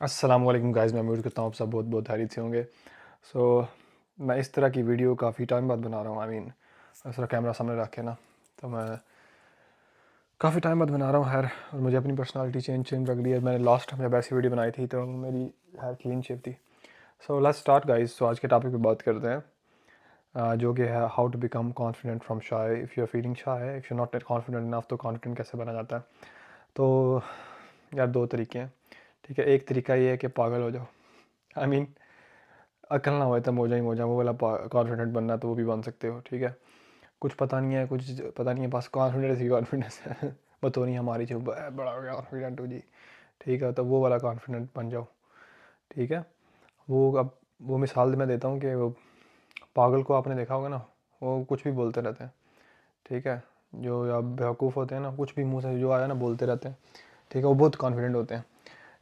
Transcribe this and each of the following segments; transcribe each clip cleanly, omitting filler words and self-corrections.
अस्सलाम वालेकुम गाइस, मैं उम्मीद करता हूँ आप सब बहुत बहुत खैरियत से होंगे। सो मैं इस तरह की वीडियो काफ़ी टाइम बाद बना रहा हूँ। इस तरह कैमरा सामने रख के ना, तो मैं काफ़ी टाइम बाद बना रहा हूँ हेयर। और मुझे अपनी पर्सनालिटी चेंज चेंज लग रही है। मैंने लास्ट टाइम जब ऐसी वीडियो बनाई थी तो मेरी हेयर क्लीन शेव थी। So let's start guys. So आज के टॉपिक पे बात करते हैं, जो कि है how to become confident from shy. If you are feeling shy, if you not confident enough, तो कॉन्फिडेंट कैसे बना जाता है। तो यार दो तरीके हैं, ठीक है। एक तरीका ये है कि पागल हो जाओ। आई मीन अकल ना हो तो मोजा ही मोजा, वो वाला कॉन्फिडेंट बनना तो वो भी बन सकते हो, ठीक है। कुछ पता नहीं है, कुछ पता नहीं है, बस कॉन्फिडेंस ही कॉन्फिडेंस है। बतो नहीं हमारी जो बड़ा हो गया कॉन्फिडेंट हो जी, ठीक है। तो वो वाला कॉन्फिडेंट बन जाओ, ठीक है। वो अब वो मिसाल मैं देता हूँ कि वो पागल को आपने देखा होगा ना, वो कुछ भी बोलते रहते हैं, ठीक है। जो आप बेवकूफ़ होते हैं ना, कुछ भी मुंह से जो आया ना बोलते रहते हैं, ठीक है। वो बहुत कॉन्फिडेंट होते हैं।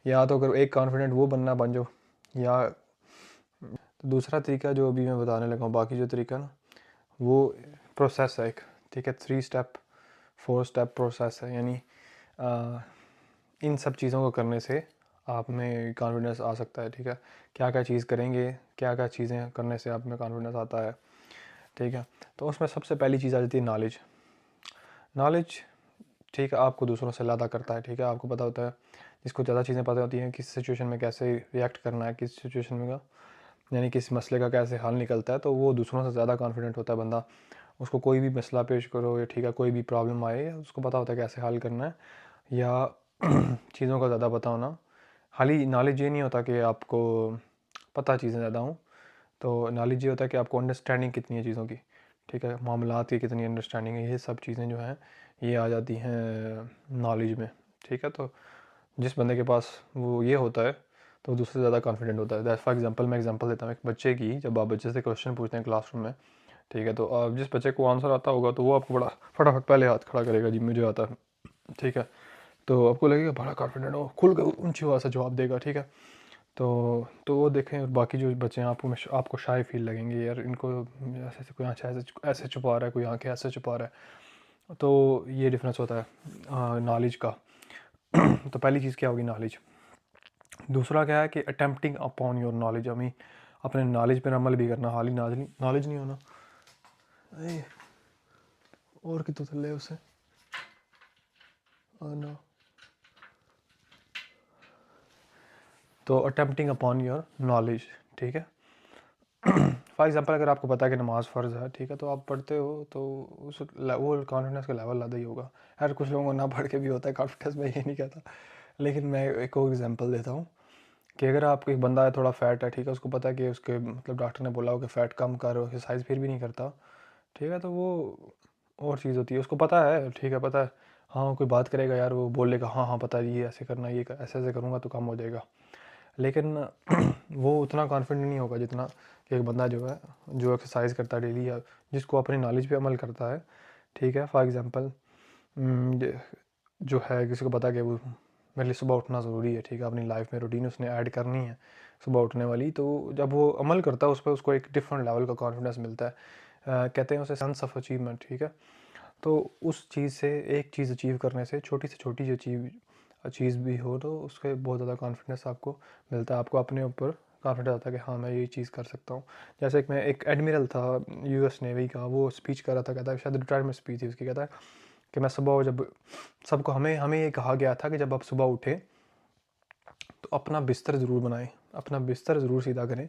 या तो अगर एक कॉन्फिडेंट वो बनना बन जाओ, या तो दूसरा तरीका जो अभी मैं बताने लगा हूँ, बाकी जो तरीका ना वो प्रोसेस है एक, ठीक है। 3 स्टेप 4 स्टेप प्रोसेस है। यानी इन सब चीज़ों को करने से आप में कॉन्फिडेंस आ सकता है, ठीक है। क्या क्या चीज़ करेंगे, क्या क्या चीज़ें करने से आप में कॉन्फिडेंस आता है, ठीक है। तो उसमें सबसे पहली चीज़ आ जाती है नॉलेज। नॉलेज, ठीक है, आपको दूसरों से ज़्यादा करता है, ठीक है। आपको पता होता है, जिसको ज़्यादा चीज़ें पता होती हैं किस सिचुएशन में कैसे रिएक्ट करना है, किस सिचुएशन में का यानी किस मसले का कैसे हल निकलता है, तो वो दूसरों से ज़्यादा कॉन्फिडेंट होता है बंदा। उसको कोई भी मसला पेश करो या ठीक है कोई भी प्रॉब्लम आए, उसको पता होता है कैसे हल करना है, या चीज़ों का ज़्यादा पता होना। खाली नॉलेज ये नहीं होता कि आपको पता चीज़ें ज़्यादा हों, तो नॉलेज ये होता है कि आपको अंडरस्टैंडिंग कितनी है चीज़ों की, ठीक है। मामलात की कितनी अंडरस्टैंडिंग है, ये सब चीज़ें जो हैं ये आ जाती हैं नॉलेज में, ठीक है। तो जिस बंदे के पास वो ये होता है तो वो दूसरे से ज़्यादा कॉन्फिडेंट होता है। फॉर एग्जांपल मैं एग्जांपल देता हूँ एक बच्चे की। जब आप बच्चे से क्वेश्चन पूछते हैं क्लासरूम में, ठीक है, तो आप जिस बच्चे को आंसर आता होगा तो वो आपको बड़ा फटाफट पहले हाथ खड़ा करेगा, जी मुझे आता है, ठीक है। तो आपको लगेगा बड़ा कॉन्फिडेंट हो, खुल कर ऊंची आवाज़ से जवाब देगा, ठीक है। तो वो देखें। और बाकी जो बच्चे हैं आपको शाय फील लगेंगे, यार इनको ऐसे ऐसे कोई आँखें ऐसे ऐसे छुपा रहा है, कोई आँखें ऐसे छुपा रहा है। तो ये डिफरेंस होता है नॉलेज का। तो पहली चीज़ क्या होगी, नॉलेज। दूसरा क्या है कि अटेम्प्टिंग अपॉन योर नॉलेज, हमें अपने नॉलेज पर अमल भी करना। हाली नॉलेज नहीं होना ए, और कितों थले उसे ना। तो अटेम्प्टिंग अपॉन योर नॉलेज, ठीक है। फॉर एग्जांपल अगर आपको पता है कि नमाज़ फ़र्ज़ है, ठीक है, तो आप पढ़ते हो तो वो कॉन्फिडेंस का लेवल ज़्यादा ही होगा। हर कुछ लोगों को ना पढ़ के भी होता है कॉन्फिडेंस, मैं ये नहीं कहता, लेकिन मैं एक और एग्जांपल देता हूँ कि अगर आपको एक बंदा है थोड़ा फैट है, ठीक है, उसको पता है कि उसके मतलब डॉक्टर ने बोला हो कि फ़ैट कम करो, एक्सरसाइज फिर भी नहीं करता, ठीक है, तो वो और चीज़ होती है। उसको पता है, ठीक है, पता है, हाँ कोई बात करेगा यार, वो बोलेगा हाँ हाँ पता है ये ऐसे करना, ये ऐसे ऐसे करूँगा तो कम हो जाएगा, लेकिन वो उतना कॉन्फिडेंट नहीं होगा जितना कि एक बंदा जो है जो एक्सरसाइज करता है डेली, या जिसको अपनी नॉलेज पे अमल करता है, ठीक है। फॉर एग्जांपल जो है किसी को पता है कि वो मेरे लिए सुबह उठना ज़रूरी है, ठीक है, अपनी लाइफ में रूटीन उसने ऐड करनी है सुबह उठने वाली, तो जब वो अमल करता है उस पर उसको एक डिफरेंट लेवल का कॉन्फिडेंस मिलता है। कहते हैं उसे सेंस ऑफ अचीवमेंट, ठीक है। तो उस चीज़ से एक चीज़ अचीव करने से, छोटी से छोटी जो चीज़ भी हो, तो उसके बहुत ज़्यादा कॉन्फिडेंस आपको मिलता है। आपको अपने ऊपर कॉन्फिडेंस आता है कि हाँ मैं ये चीज़ कर सकता हूँ। जैसे एक एडमिरल था यूएस नेवी का, वो स्पीच कर रहा था, कहता है शायद रिटायरमेंट स्पीच थी उसकी, कहता है कि मैं सुबह जब सबको हमें हमें ये कहा गया था कि जब आप सुबह उठें तो अपना बिस्तर ज़रूर बनाएं, अपना बिस्तर ज़रूर सीधा करें,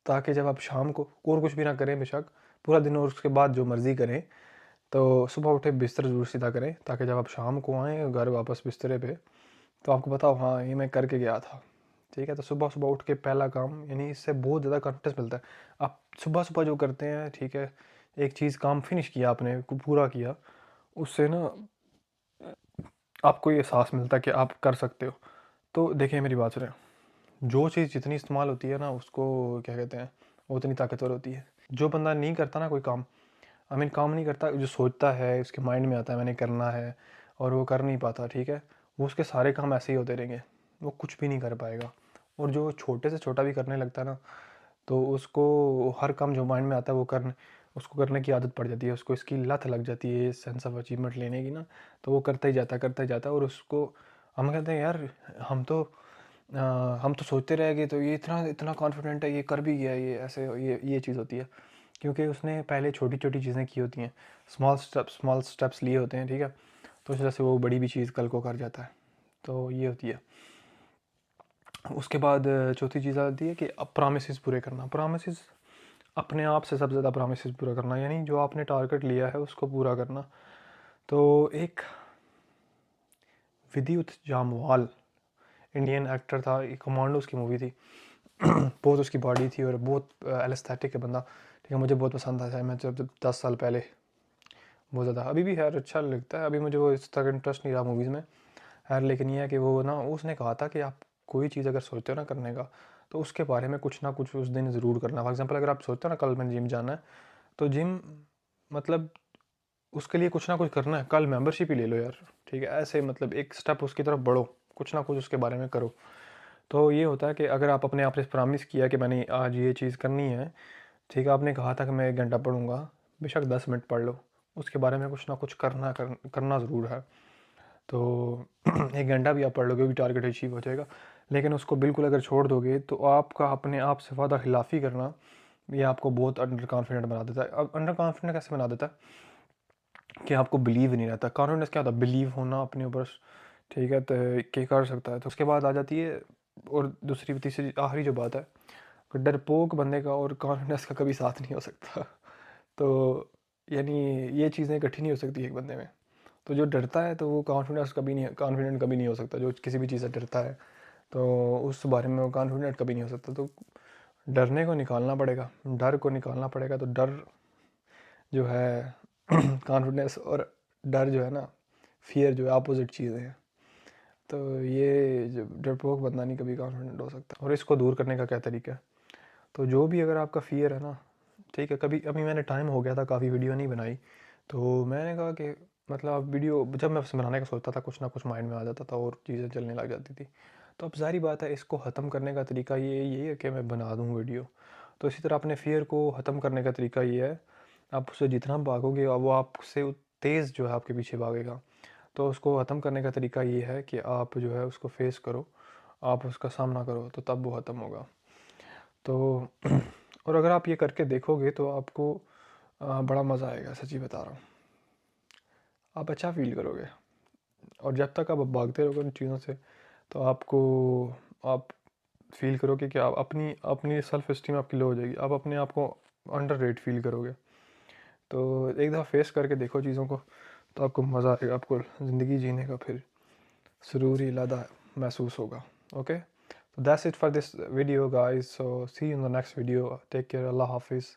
ताकि जब आप शाम को और कुछ भी ना करें बेशक पूरा दिन, और उसके बाद जो मर्ज़ी करें, तो सुबह उठे बिस्तर ज़रूर सीधा करें, ताकि जब आप शाम को आएँ घर वापस बिस्तरे पे, तो आपको पता हो हाँ ये मैं करके गया था, ठीक है। तो सुबह सुबह उठ के पहला काम, यानी इससे बहुत ज़्यादा कॉन्फिडेंस मिलता है। आप सुबह सुबह जो करते हैं, ठीक है, एक चीज़ काम फिनिश किया आपने, पूरा किया, उससे ना आपको ये एहसास मिलता है कि आप कर सकते हो। तो देखिए मेरी बात सुनें, जो चीज़ जितनी इस्तेमाल होती है ना, उसको क्या कहते हैं, वो उतनी ताकतवर होती है। जो बंदा नहीं करता ना कोई काम, आई मीन काम नहीं करता, जो सोचता है उसके माइंड में आता है मैंने करना है, और वो कर नहीं पाता, ठीक है, वो उसके सारे काम ऐसे ही होते रहेंगे, वो कुछ भी नहीं कर पाएगा। और जो छोटे से छोटा भी करने लगता है ना, तो उसको हर काम जो माइंड में आता है वो करने उसको करने की आदत पड़ जाती है, उसको इसकी लत लग जाती है सेंस ऑफ अचीवमेंट लेने की ना, तो वो करता ही जाता है, करता ही जाता है। और उसको हम कहते हैं यार हम तो हम तो सोचते रह गए तो ये इतना इतना कॉन्फिडेंट है, ये कर भी गया, ये ऐसे ये चीज़ होती है क्योंकि उसने पहले छोटी छोटी चीज़ें की होती हैं, स्मॉल स्टेप्स लिए होते हैं, ठीक है। तो इस वजह से वो बड़ी भी चीज़ कल को कर जाता है, तो ये होती है। उसके बाद चौथी चीज़ आती है कि अब प्रॉमिसेस पूरे करना। प्रॉमिसेस अपने आप से सबसे ज़्यादा प्रॉमिसेस पूरा करना, यानी जो आपने टारगेट लिया है उसको पूरा करना। तो एक विद्युत जामवाल इंडियन एक्टर था, एक कमांडोज की मूवी थी। बहुत उसकी बॉडी थी और बहुत एस्थेटिक है बंदा, ठीक है। मुझे बहुत पसंद था, मैं जब 10 साल पहले बहुत ज़्यादा, अभी भी खैर अच्छा लगता है, अभी मुझे वो इस तरह इंटरेस्ट नहीं रहा मूवीज़ में खैर। लेकिन ये है कि वो ना, उसने कहा था कि आप कोई चीज़ अगर सोचते हो ना करने का, तो उसके बारे में कुछ ना कुछ उस दिन ज़रूर करना। फॉर एग्जांपल अगर आप सोचते हो ना कल मैंने जिम जाना है, तो जिम मतलब उसके लिए कुछ ना कुछ करना है, कल मेंबरशिप ही ले लो यार, ठीक है। ऐसे मतलब एक स्टेप उसकी तरफ बढ़ो, कुछ ना कुछ उसके बारे में करो। तो ये होता है कि अगर आप अपने आप से प्रॉमिस किया कि मैंने आज ये चीज़ करनी है, ठीक है, आपने कहा था कि मैं 1 घंटा पढ़ूंगा, बेशक 10 मिनट पढ़ लो, उसके बारे में कुछ ना कुछ करना ज़रूर है। तो 1 घंटा भी आप पढ़ लोगे भी टारगेट अचीव हो जाएगा। लेकिन उसको बिल्कुल अगर छोड़ दोगे तो आपका अपने आप से वादा खिलाफ़ी करना, ये आपको बहुत अंडर कॉन्फिडेंट बना देता है। अब अंडर कॉन्फिडेंट कैसे बना देता है कि आपको बिलीव ही नहीं रहता। कॉन्फिडेंस क्या होता है? बिलीव होना अपने ऊपर, ठीक है। तो क्या कर सकता है। तो उसके बाद आ जाती है, और दूसरी तीसरी आखिरी जो बात है कि डरपोक बंदे का और कॉन्फिडेंस का कभी साथ नहीं हो सकता। तो यानी ये चीज़ें इकट्ठी नहीं हो सकती एक बंदे में। तो जो डरता है तो वो कॉन्फिडेंट कभी नहीं हो सकता। जो किसी भी चीज़ से डरता है तो उस बारे में वो कॉन्फिडेंट कभी नहीं हो सकता। तो डरने को निकालना पड़ेगा, डर को निकालना पड़ेगा। तो डर जो है कॉन्फिडेंस और डर जो है ना, फियर जो है, अपोजिट चीज़ें हैं। तो ये जो डरपोक बंदा नहीं कभी कॉन्फिडेंट हो सकता। और इसको दूर करने का क्या तरीका है? तो जो भी अगर आपका फियर है ना, ठीक है, कभी अभी मैंने टाइम हो गया था काफ़ी वीडियो नहीं बनाई, तो मैंने कहा कि मतलब वीडियो जब मैं बनाने का सोचता था कुछ ना कुछ माइंड में आ जाता था और चीज़ें चलने लग जाती थी। तो अब ज़ाहिर बात है इसको ख़त्म करने का तरीका ये यही है कि मैं बना दूँ वीडियो। तो इसी तरह अपने फियर को ख़त्म करने का तरीका ये है, आप उससे जितना भागोगे वो आपसे तेज़ जो है आपके पीछे भागेगा। तो उसको ख़त्म करने का तरीका ये है कि आप जो है उसको फेस करो, आप उसका सामना करो, तो तब वो ख़त्म होगा। तो और अगर आप ये करके देखोगे तो आपको बड़ा मज़ा आएगा, सच्ची बता रहा हूँ। आप अच्छा फ़ील करोगे। और जब तक आप भागते रहोगे उन चीज़ों से, तो आपको आप फ़ील करोगे कि आप अपनी अपनी सेल्फ़ इस्टीम आपकी लो हो जाएगी, आप अपने आप को अंडररेट फ़ील करोगे। तो एक दफ़ा फेस करके देखो चीज़ों को, तो आपको मज़ा आएगा, आपको ज़िंदगी जीने का फिर सुरूर ही ज़्यादा महसूस होगा। Okay, so that's it for this video guys, so see you in the next video, take care, Allah Hafiz.